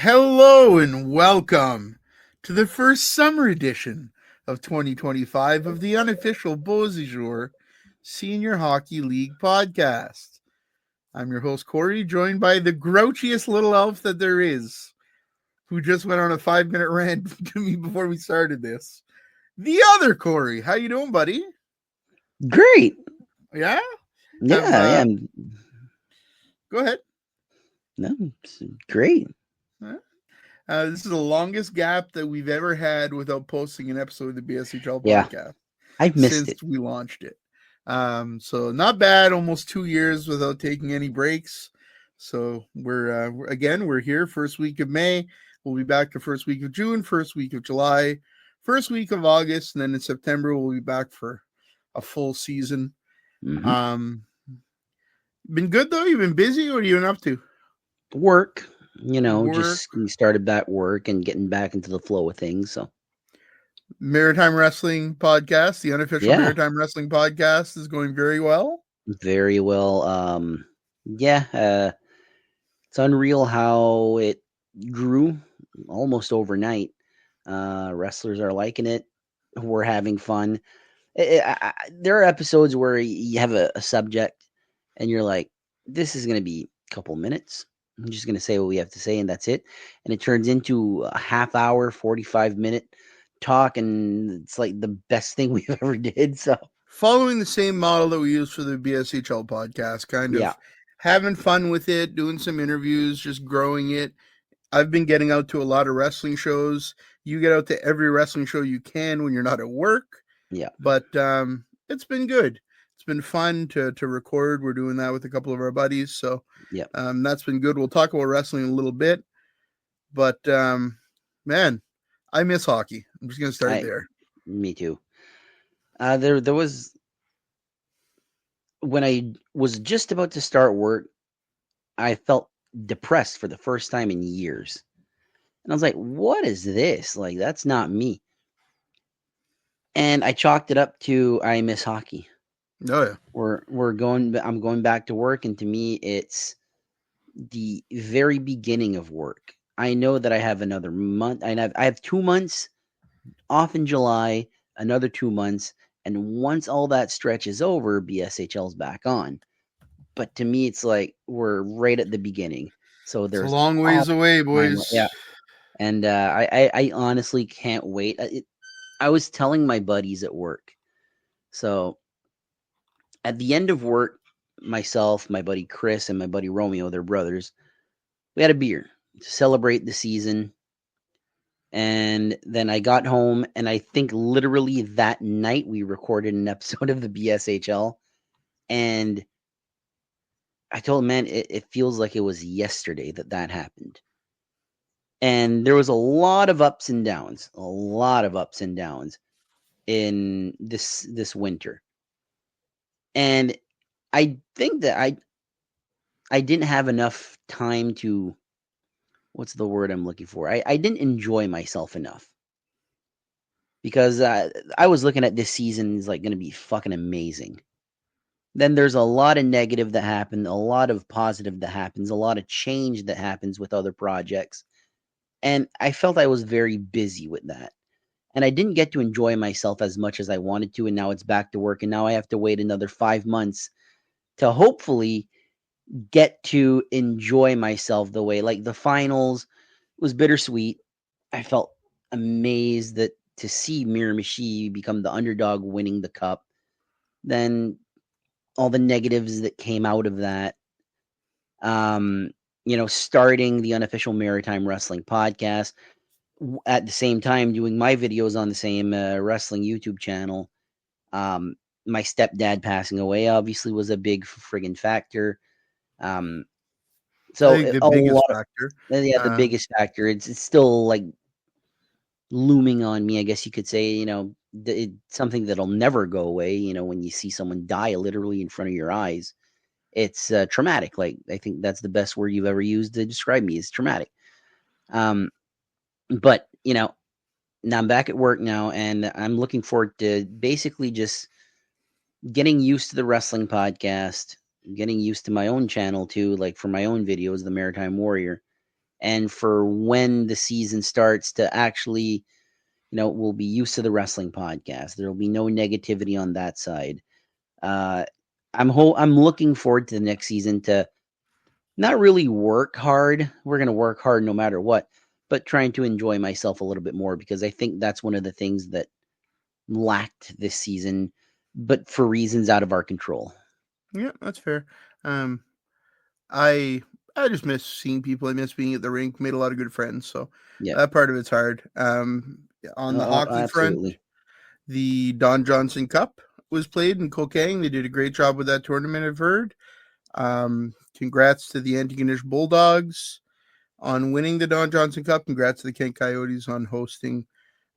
Hello and welcome to the first summer edition of 2025 of the unofficial BSHL Senior Hockey League podcast. I'm your host, Corey, joined by the grouchiest little elf that there is, who just went on a 5-minute rant to me before we started this. The other Corey. How you doing, buddy? Great. Yeah? Yeah. Go ahead. No, it's great. This is the longest gap that we've ever had without posting an episode of the BSHL Yeah. podcast. I've missed since it. we launched it. So not bad, almost 2 years without taking any breaks. So we're here first week of May. We'll be back the first week of June, first week of July, first week of August, and then in September we'll be back for a full season. Mm-hmm. Been good though? You've been busy? What are you been up to? Work, just started back work and getting back into the flow of things. So Maritime Wrestling Podcast, the unofficial Maritime Wrestling Podcast, is going very well. Very well. It's unreal how it grew almost overnight. Wrestlers are liking it. We're having fun. There are episodes where you have a subject and you're like, this is going to be a couple minutes. I'm just going to say what we have to say and that's it. And it turns into a half hour, 45-minute talk. And it's like the best thing we've ever did. So following the same model that we use for the BSHL podcast, kind of having fun with it, doing some interviews, just growing it. I've been getting out to a lot of wrestling shows. You get out to every wrestling show you can when you're not at work. Yeah. But it's been good. It's been fun to record. We're doing that with a couple of our buddies. So that's been good. We'll talk about wrestling in a little bit. But, man, I miss hockey. I'm just going to start there. Me too. There was, when I was just about to start work, I felt depressed for the first time in years. And I was like, what is this? Like, that's not me. And I chalked it up to I miss hockey. Oh yeah. I'm going back to work, and to me it's the very beginning of work. I know that I have another month. I have 2 months off in July, another 2 months, and once all that stretch is over, BSHL's back on. But to me it's like we're right at the beginning. So there's a long ways away, boys. Yeah. And I honestly can't wait. I was telling my buddies at work. So at the end of work, myself, my buddy Chris, and my buddy Romeo, they're brothers, we had a beer to celebrate the season. And then I got home, and I think literally that night we recorded an episode of the BSHL. And I told him, man, it feels like it was yesterday that happened. And there was a lot of ups and downs in this winter. And I think that I didn't have enough time to, what's the word I'm looking for? I didn't enjoy myself enough. Because I was looking at this season as like going to be fucking amazing. Then there's a lot of negative that happened, a lot of positive that happens, a lot of change that happens with other projects. And I felt I was very busy with that. And I didn't get to enjoy myself as much as I wanted to. And now it's back to work. And now I have to wait another 5 months to hopefully get to enjoy myself the way, like the finals was bittersweet. I felt amazed to see Miramichi become the underdog winning the cup. Then all the negatives that came out of that. Starting the unofficial Maritime Wrestling Podcast, at the same time doing my videos on the same wrestling YouTube channel. My stepdad passing away obviously was a big friggin' factor. The biggest factor. The biggest factor. It's still like looming on me, I guess you could say. It's something that'll never go away. When you see someone die literally in front of your eyes, it's traumatic. Like, I think that's the best word you've ever used to describe me, is traumatic. But now I'm back at work now, and I'm looking forward to basically just getting used to the wrestling podcast, getting used to my own channel too, like for my own videos, the Maritime Warrior, and for when the season starts to actually, we'll be used to the wrestling podcast. There'll be no negativity on that side. I'm looking forward to the next season to not really work hard. We're going to work hard no matter what, but trying to enjoy myself a little bit more, because I think that's one of the things that lacked this season, but for reasons out of our control. Yeah, that's fair. I I just miss seeing people. I miss being at the rink. Made a lot of good friends, so Yeah. that part of it's hard. On the hockey front, Absolutely. the Don Johnson Cup was played in Kokang. They did a great job with that tournament, I've heard. Congrats to the Antigonish Bulldogs on winning the Don Johnson Cup. Congrats to the Kent Coyotes on hosting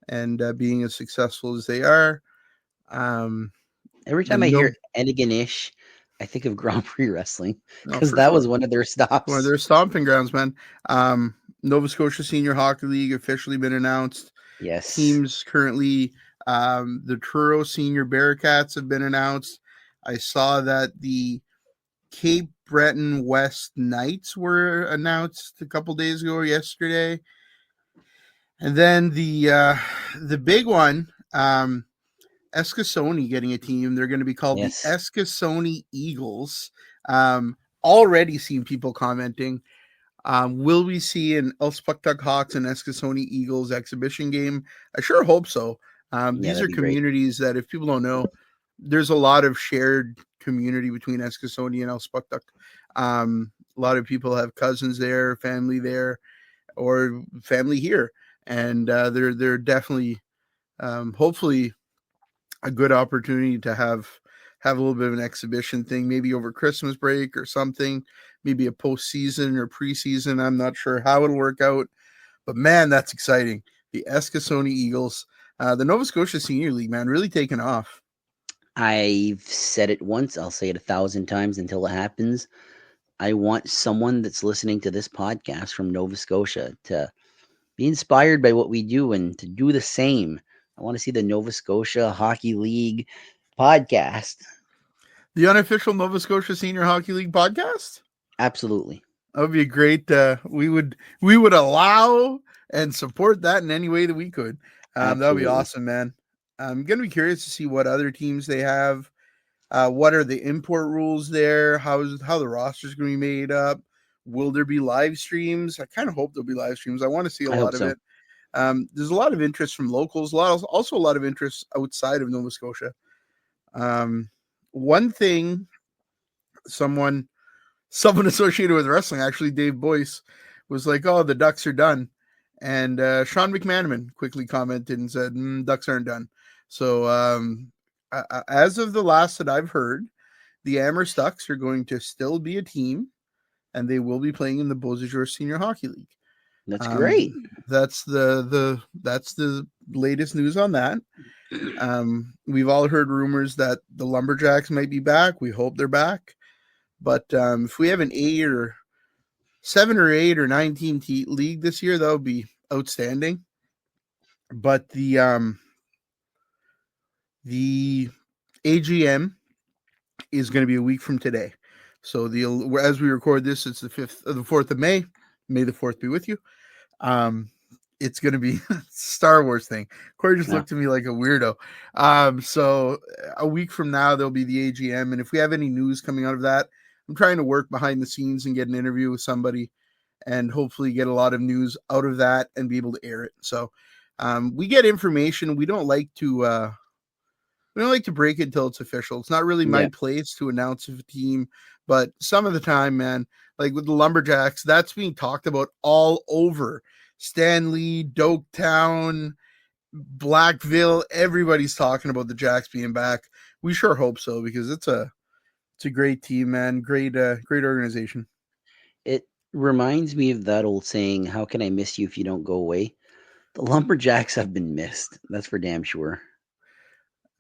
and being as successful as they are. Every The time I no, hear Enniganish, I think of Grand Prix Wrestling, no, because for that was sure. one of their One of stops. their stomping grounds, man. Nova Scotia Senior Hockey League officially been announced. Yes. Teams currently, the Truro Senior Bearcats have been announced. I saw that the Cape Breton West Knights were announced a couple days ago, yesterday, and then the big one, Eskasoni getting a team. They're going to be called the Yes. Eskasoni Eagles. Already seen people commenting. Will we see an Elspectuck Hawks and Eskasoni Eagles exhibition game? I sure hope so. Yeah, These that'd are be great. communities that, if people don't know, there's a lot of shared community between Eskasoni and Elspectuck. A lot of people have cousins there, family there, or family here, and they're definitely, hopefully, a good opportunity to have a little bit of an exhibition thing, maybe over Christmas break or something, maybe a postseason or preseason. I'm not sure how it'll work out, but man, that's exciting. The Eskasoni Eagles, the Nova Scotia Senior League, man, really taken off. I've said it once, I'll say it 1,000 times until it happens. I want someone that's listening to this podcast from Nova Scotia to be inspired by what we do and to do the same. I want to see the Nova Scotia Hockey League podcast. The unofficial Nova Scotia Senior Hockey League podcast. Absolutely. That would be great. We would allow and support that in any way that we could. That would be Absolutely. awesome, man. I'm gonna be curious to see what other teams they have. What are the import rules there? How the roster is going to be made up? Will there be live streams? I kind of hope there'll be live streams. I want to see a I hope lot of so. it. There's a lot of interest from locals, also a lot of interest outside of Nova Scotia. One thing, someone associated with wrestling, actually, Dave Boyce, was like, "Oh, the Ducks are done," and Sean McManaman quickly commented and said, "Ducks aren't done." So, as of the last that I've heard, the Amherst Ducks are going to still be a team, and they will be playing in the Beausejour Senior Hockey League. That's great. Um, that's the latest news on that. We've all heard rumors that the Lumberjacks might be back. We hope they're back, but if we have an 7 or 8 or 9 team league this year, that would be outstanding. But the AGM is going to be a week from today. So as we record this, it's the 4th of May. May the 4th be with you. It's going to be Star Wars thing. Corey just No. looked at me like a weirdo. So a week from now, there'll be the AGM. And if we have any news coming out of that, I'm trying to work behind the scenes and get an interview with somebody and hopefully get a lot of news out of that and be able to air it. So we get information. We don't like to break it until it's official. It's not really my Yeah. place to announce a team, but some of the time, man, like with the Lumberjacks, that's being talked about all over. Stanley, Doketown, Blackville, everybody's talking about the Jacks being back. We sure hope so, because it's a great team, man. Great organization. It reminds me of that old saying, how can I miss you if you don't go away? The Lumberjacks have been missed. That's for damn sure.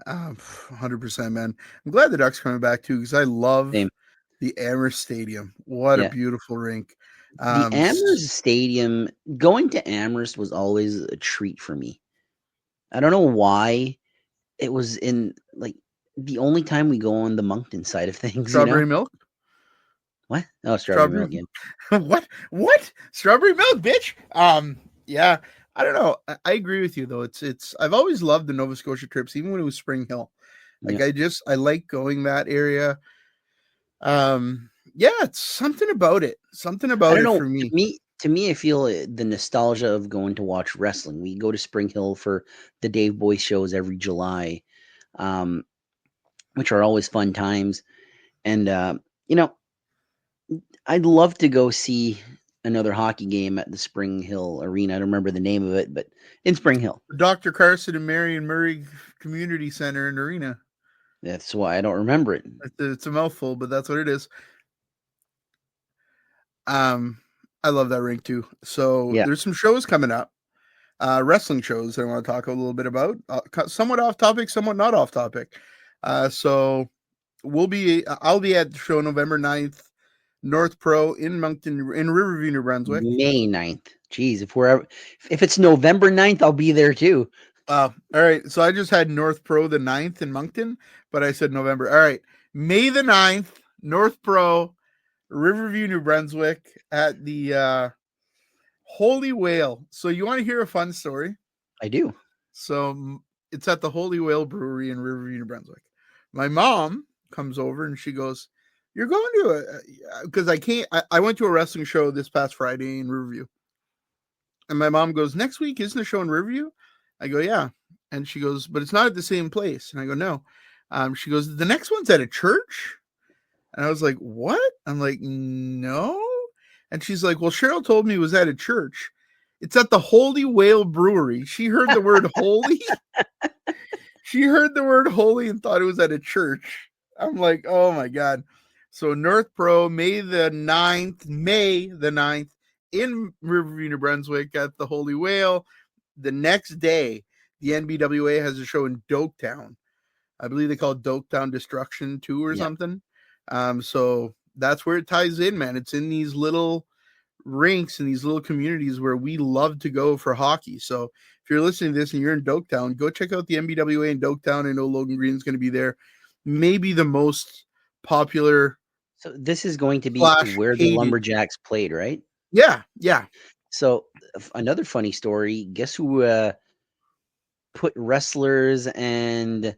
100%, man. I'm glad the Ducks coming back too, because I love Same. the Amherst Stadium. What a Yeah. beautiful rink. The Amherst Stadium, going to Amherst was always a treat for me. I don't know why. It was in like the only time we go on the Moncton side of things, Strawberry milk. What? Oh, strawberry Strawberry. milk. Yeah. What? Strawberry milk, bitch. Yeah. I don't know. I agree with you though. It's. I've always loved the Nova Scotia trips, even when it was Spring Hill. Like Yeah. I like going that area. Yeah, it's something about it. Something I about don't it know. for me. To me, I feel the nostalgia of going to watch wrestling. We go to Spring Hill for the Dave Boyce shows every July, um, which are always fun times. And you know, I'd love to go see another hockey game at the Spring Hill Arena. I don't remember the name of it, but in Spring Hill. Dr. Carson and Marion Murray Community Center and Arena. That's why I don't remember it. It's a mouthful, but that's what it is. Um, I love that rink too. So Yeah. there's some shows coming up, wrestling shows that I want to talk a little bit about. Somewhat off topic, somewhat not off topic. So I'll be at the show November 9th, North Pro in Moncton, in Riverview, New Brunswick. May 9th. Jeez, if it's November 9th, I'll be there too. All right. So I just had North Pro the 9th in Moncton, but I said November. All right. May the 9th, North Pro, Riverview, New Brunswick at the Holy Whale. So you want to hear a fun story? I do. So it's at the Holy Whale Brewery in Riverview, New Brunswick. My mom comes over and she goes, "You're going to because I can't. I went to a wrestling show this past Friday in Riverview." And my mom goes, "Next week, isn't the show in Riverview?" I go, "Yeah." And she goes, "But it's not at the same place." And I go, "No." She goes, "The next one's at a church?" And I was like, "What?" I'm like, "No." And she's like, "Well, Cheryl told me it was at a church. It's at the Holy Whale Brewery." She heard the word holy. She heard the word holy and thought it was at a church. I'm like, "Oh my God." So North Pro, May the 9th in Riverview, New Brunswick at the Holy Whale. The next day, the NBWA has a show in Doketown. I believe they call it Doketown Destruction 2 or something. So that's where it ties in, man. It's in these little rinks and these little communities where we love to go for hockey. So if you're listening to this and you're in Doketown, go check out the NBWA in Doketown. I know Logan Green's going to be there. Maybe the most popular. So this is going to be where the Lumberjacks played, right? Yeah, yeah. So another funny story. Guess who put wrestlers and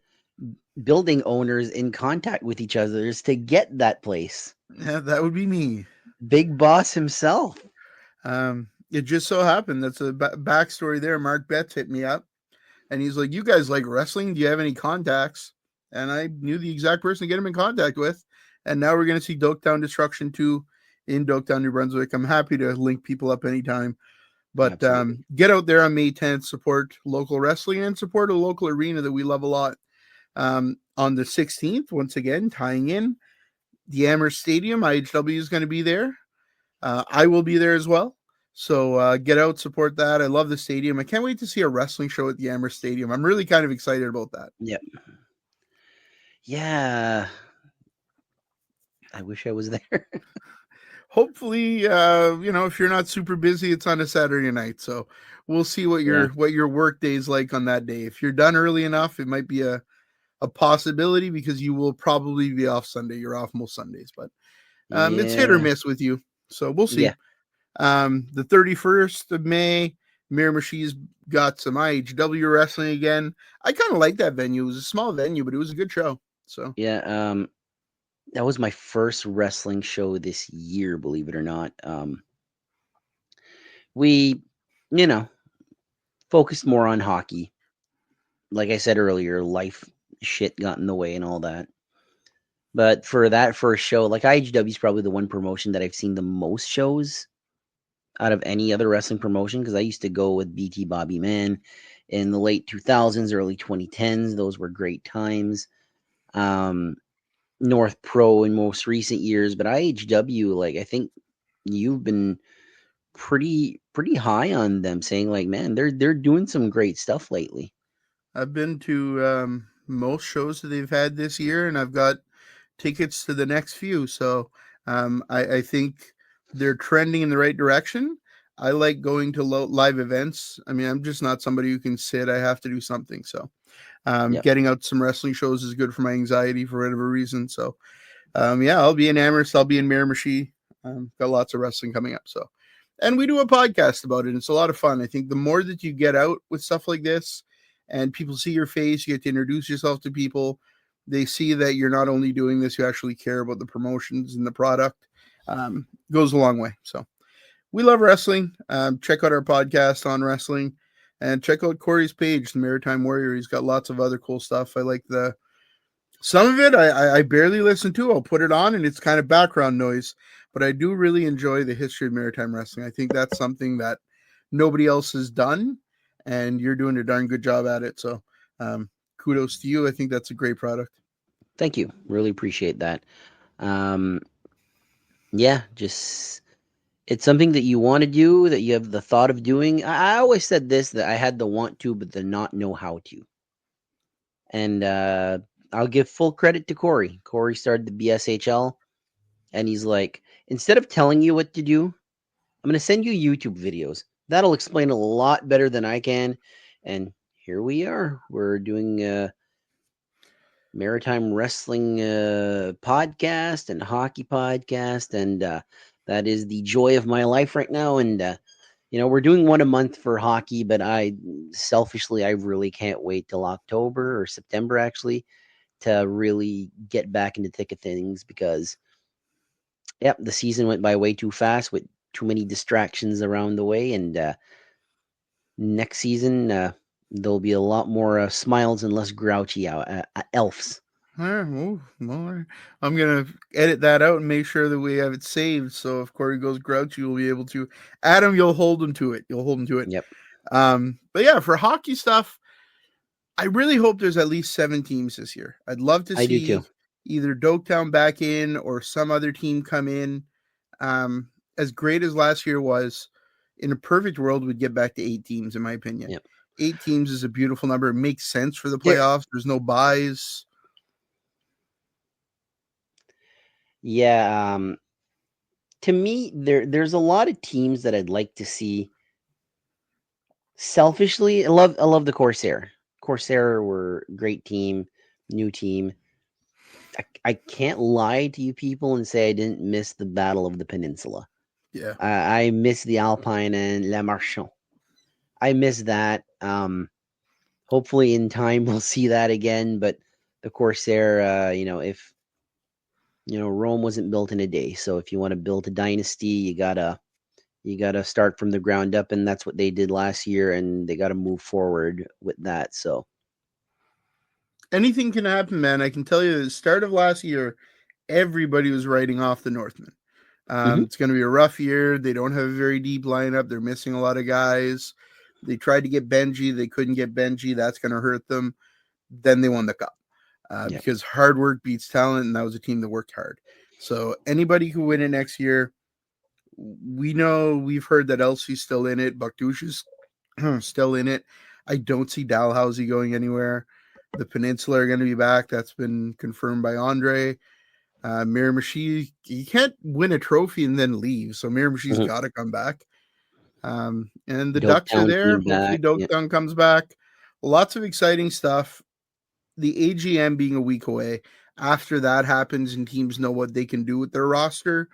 building owners in contact with each other to get that place? Yeah, that would be me. Big Boss himself. It just so happened that's a backstory there. Mark Betts hit me up and he's like, "You guys like wrestling? Do you have any contacts?" And I knew the exact person to get him in contact with. And now we're going to see Doketown Destruction 2 in Doketown, New Brunswick. I'm happy to link people up anytime. But get out there on May 10th, support local wrestling and support a local arena that we love a lot. On the 16th, once again, tying in the Amherst Stadium, IHW is going to be there. I will be there as well. So get out, support that. I love the stadium. I can't wait to see a wrestling show at the Amherst Stadium. I'm really kind of excited about that. Yep. Yeah. I wish I was there. Hopefully, if you're not super busy, it's on a Saturday night. So we'll see what your work day is like on that day. If you're done early enough, it might be a possibility because you will probably be off Sunday. You're off most Sundays, but it's hit or miss with you. So we'll see. Yeah. The 31st of May, Miramichi's got some IHW wrestling again. I kind of like that venue. It was a small venue, but it was a good show. So yeah, that was my first wrestling show this year, believe it or not. We, focused more on hockey. Like I said earlier, life shit got in the way and all that. But for that first show, like IHW is probably the one promotion that I've seen the most shows out of any other wrestling promotion, because I used to go with BT Bobby Man in the late 2000s, early 2010s. Those were great times. North Pro in most recent years, but IHW, like I think you've been pretty high on them, saying like, man, they're doing some great stuff lately. I've been to most shows that they've had this year, and I've got tickets to the next few. So I think they're trending in the right direction. I like going to live events. I mean, I'm just not somebody who can sit. I have to do something. So getting out to some wrestling shows is good for my anxiety for whatever reason. So Yeah, I'll be in Amherst. I'll be in Miramichi. Got lots of wrestling coming up. So, and we do a podcast about it. It's a lot of fun. I think the more that you get out with stuff like this, and people see your face, you get to introduce yourself to people. They see that you're not only doing this, you actually care about the promotions and the product. Goes a long way. So, we love wrestling. Check out our podcast on wrestling, and check out Corey's page, the Maritime Warrior. He's got lots of other cool stuff. I like the some of it I barely listen to. I'll put it on and it's kind of background noise, but I do really enjoy the history of maritime wrestling. I think that's something that nobody else has done, and you're doing a darn good job at it. So, kudos to you. I think that's a great product. Thank you. Really appreciate that. Um, yeah, just it's something that you want to do, that you have the thought of doing. I always said this, that I had the want to, but the not know how to. And I'll give full credit to Corey. Corey started the BSHL, and he's like, instead of telling you what to do, I'm going to send you YouTube videos. That'll explain a lot better than I can. And here we are. We're doing a maritime wrestling podcast and hockey podcast. And that is the joy of my life right now. And, we're doing one a month for hockey, but I really can't wait till October or September, actually, to really get back into the thick of things because, yep, the season went by way too fast with too many distractions around the way. And next season, there'll be a lot more smiles and less grouchy elves. Well, I'm gonna edit that out and make sure that we have it saved. So if Corey goes grouchy, you'll be able to. Adam, you'll hold him to it. You'll hold him to it. Yep. But yeah, for hockey stuff, I really hope there's at least 7 teams this year. I'd love to I do too. see either Doketown back in or some other team come in. As great as last year was, in a perfect world, we'd get back to 8 teams, in my opinion. Yep. 8 teams is a beautiful number. It makes sense for the There, playoffs. There's no buys. yeah. To me, there's a lot of teams that I'd like to see. Selfishly, I love the Corsair. Corsair were a great team, new team. I can't lie to you people and say I didn't miss the Battle of the Peninsula. Yeah. I miss the Alpine and La Marchand. I miss that. Hopefully in time we'll see that again. But the Corsair, if Rome wasn't built in a day, so if you want to build a dynasty, you gotta start from the ground up, and that's what they did last year, and they gotta move forward with that. So Anything can happen, man. I can tell you, at the start of last year, everybody was writing off the Northmen. mhm. It's going to be a rough year. They don't have a very deep lineup. They're missing a lot of guys. They tried to get Benji. They couldn't get Benji. That's going to hurt them. Then they won the cup Yeah. because hard work beats talent, and that was a team that worked hard. So anybody who win it next year, we've heard that Elsie's still in it. Bakdush is still in it. I don't see Dalhousie going anywhere. The Peninsula are going to be back. That's been confirmed by Andre. Miramichi, you can't win a trophy and then leave. So Miramichi's Mhm. got to come back. And the Ducks are Doketown there. came Hopefully, back. Yeah. Doketown comes back. Lots of exciting stuff. The AGM being a week away. After that happens and teams know what they can do with their roster,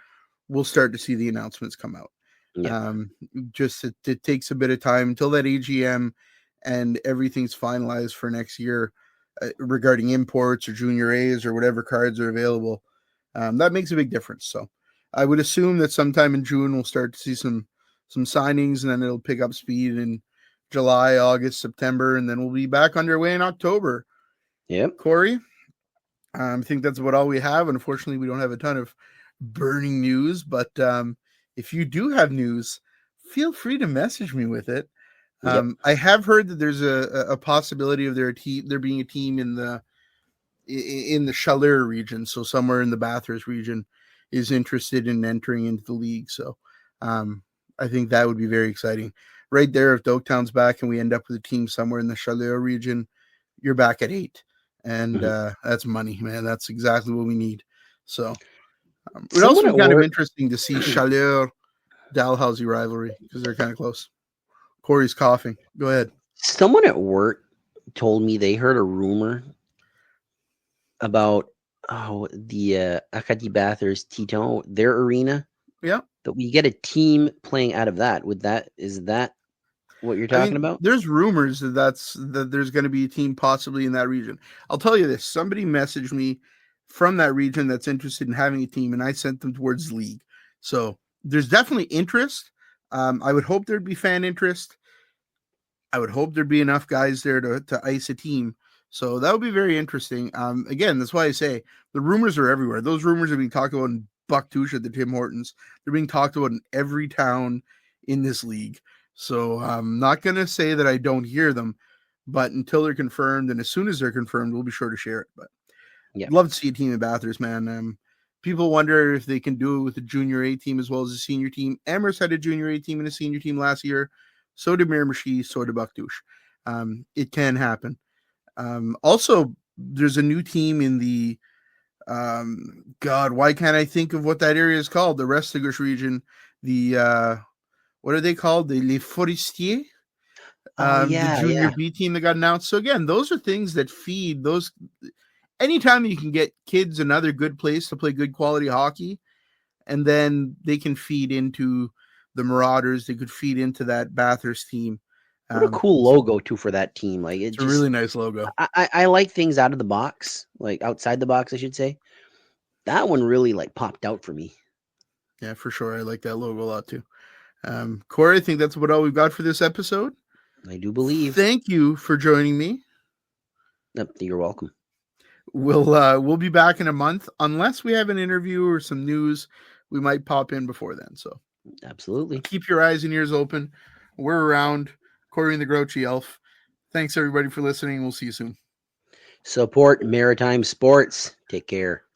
we'll start to see the announcements come out. Yeah. Just it takes a bit of time until that AGM and everything's finalized for next year regarding imports or junior A's or whatever cards are available. That makes a big difference. So I would assume that sometime in June we'll start to see some signings, and then it'll pick up speed in July, August, September, and then we'll be back underway in October. Yep. Corey, I think that's about all we have. Unfortunately, we don't have a ton of burning news, but if you do have news, feel free to message me with it. Yep. I have heard that there's a possibility of there being a team in the Chaleur region, so somewhere in the Bathurst region, is interested in entering into the league. So I think that would be very exciting. Right there, if Doketown's back and we end up with a team somewhere in the Chaleur region, you're back at 8. And that's money, man. That's exactly what we need. So it would also Someone be at kind of work. interesting to see Chaleur Dalhousie rivalry because they're kind of close. Corey's coughing. Go ahead. Someone at work told me they heard a rumor about the Acadie Bathurst Teton, their arena. Yeah. That we get a team playing out of that. Is that what you're I talking mean, about? there's rumors that there's going to be a team possibly in that region. I'll tell you this: somebody messaged me from that region that's interested in having a team, and I sent them towards league. So there's definitely interest. I would hope there'd be fan interest. I would hope there'd be enough guys there to ice a team. So that would be very interesting. Again, that's why I say the rumors are everywhere. Those rumors are being talked about in Bucktouche at the Tim Hortons. They're being talked about in every town in this league. So I'm not going to say that I don't hear them, but until they're confirmed, and as soon as they're confirmed, we'll be sure to share it. But Yeah. love to see a team in Bathurst, man. People wonder if they can do it with the junior A team as well as the senior team. Amherst had a junior A team and a senior team last year. So did Miramichi, so did Bucktouche. It can happen. Also, there's a new team in the God. Why can't I think of what that area is called? The Restigouche region. The what are they called? The Les Forestiers. Oh The yeah, junior yeah. B team that got announced. So again, those are things that feed those. Anytime you can get kids another good place to play good quality hockey, and then they can feed into the Marauders. They could feed into that Bathurst team. What a cool So logo too for that team. Like it it's a just really nice logo. I like things out of the box, like outside the box, I should say. That one really like popped out for me. Yeah, for sure. I like that logo a lot too. Corey, I think that's about all we've got for this episode. I do believe. Thank you for joining me. You're welcome. We'll be back in a month unless we have an interview or some news. We might pop in before then. So Absolutely. keep your eyes and ears open. We're around. Corey and the Grouchy Elf. Thanks everybody for listening. We'll see you soon. Support maritime sports. Take care.